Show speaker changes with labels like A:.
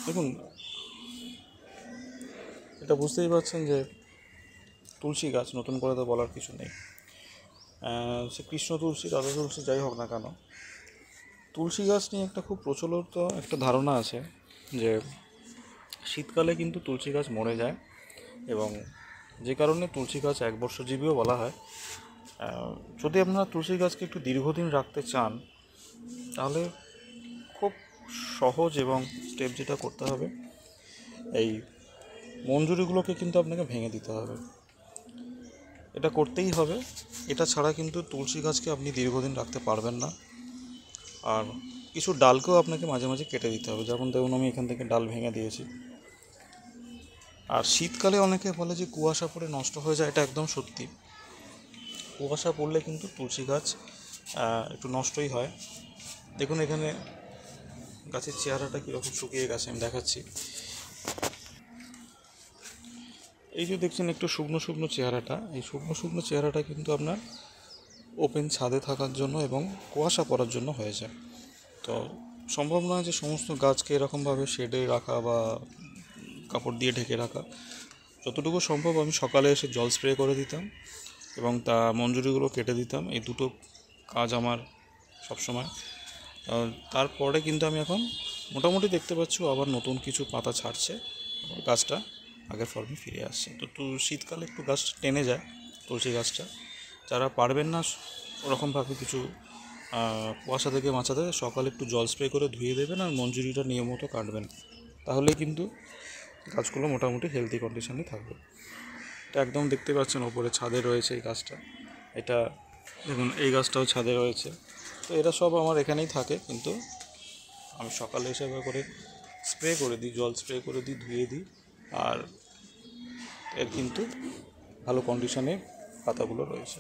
A: দেখুন, এটা বুঝতেই পারছেন যে তুলসী গাছ, নতুন করে তো বলার কিছু নেই। সে কৃষ্ণ তুলসী, রাধা তুলসী যাই হোক না কেন, তুলসী গাছ নিয়ে একটা খুব প্রচলিত একটা ধারণা আছে যে শীতকালে কিন্তু তুলসী গাছ মরে যায়, এবং যে কারণে তুলসী গাছ একবর্ষজীবীও বলা হয়। যদি আপনারা তুলসী গাছকে একটু দীর্ঘদিন রাখতে চান, তাহলে খুব সহজ এবং স্টেপ যেটা করতে হবে, এই মঞ্জুরিগুলোকে কিন্তু আপনাকে ভেঙে দিতে হবে। এটা করতেই হবে। এটা ছাড়া কিন্তু তুলসী গাছকে আপনি দীর্ঘদিন রাখতে পারবেন না। আর কিছু ডালকেও আপনাকে মাঝে মাঝে কেটে দিতে হবে, যেমন দেখুন আমি এখান থেকে ডাল ভেঙে দিয়েছি। আর শীতকালে অনেকে বলে যে কুয়াশা পড়ে নষ্ট হয়ে যায়, এটা একদম সত্যি। কুয়াশা পড়লে কিন্তু তুলসী গাছ একটু নষ্টই হয়। দেখুন এখানে গাছের চেহারাটা কীরকম শুকিয়ে গেছে, আমি দেখাচ্ছি। এই যে দেখছেন একটু শুকনো শুকনো চেহারাটা, এই শুকনো শুকনো চেহারাটা কিন্তু আপনার ওপেন ছাদে থাকার জন্য এবং কুয়াশা পড়ার জন্য হয়েছে। তো সম্ভব নয় যে সমস্ত গাছকে এরকমভাবে শেডে রাখা বা কাপড় দিয়ে ঢেকে রাখা। যতটুকু সম্ভব আমি সকালে এসে জল স্প্রে করে দিতাম এবং মঞ্জুরিগুলো কেটে দিতাম। এই দুটো কাজ আমার সবসময়। তারপরে কিন্তু আমি এখন মোটামুটি দেখতে পাচ্ছি আবার নতুন কিছু পাতা ছাড়ছে, গাছটা আগের ফর্মে ফিরে আসছে। তো শীতকালে একটু গাছ টেনে যায় তুলসী গাছটা। যারা পারবেন না ওরকমভাবে কিছু কুয়াশা থেকে বাঁচাতে, সকালে একটু জল স্প্রে করে ধুয়ে দেবেন আর মঞ্জুরিটা নিয়মিত কাটবেন, তাহলেই কিন্তু গাছগুলো মোটামুটি হেলদি কন্ডিশনে থাকবে। এটা একদম দেখতে পাচ্ছেন ওপরে ছাদে রয়েছে এই গাছটা। এটা দেখুন এই গাছটাও ছাদে রয়েছে। তো এরা সব আমার এখানেই থাকে, কিন্তু আমি সকালে এসে করে স্প্রে করে দিই, জল স্প্রে করে দিই, ধুয়ে দিই। আর এর কিন্তু ভালো কন্ডিশনে পাতাগুলো রয়েছে।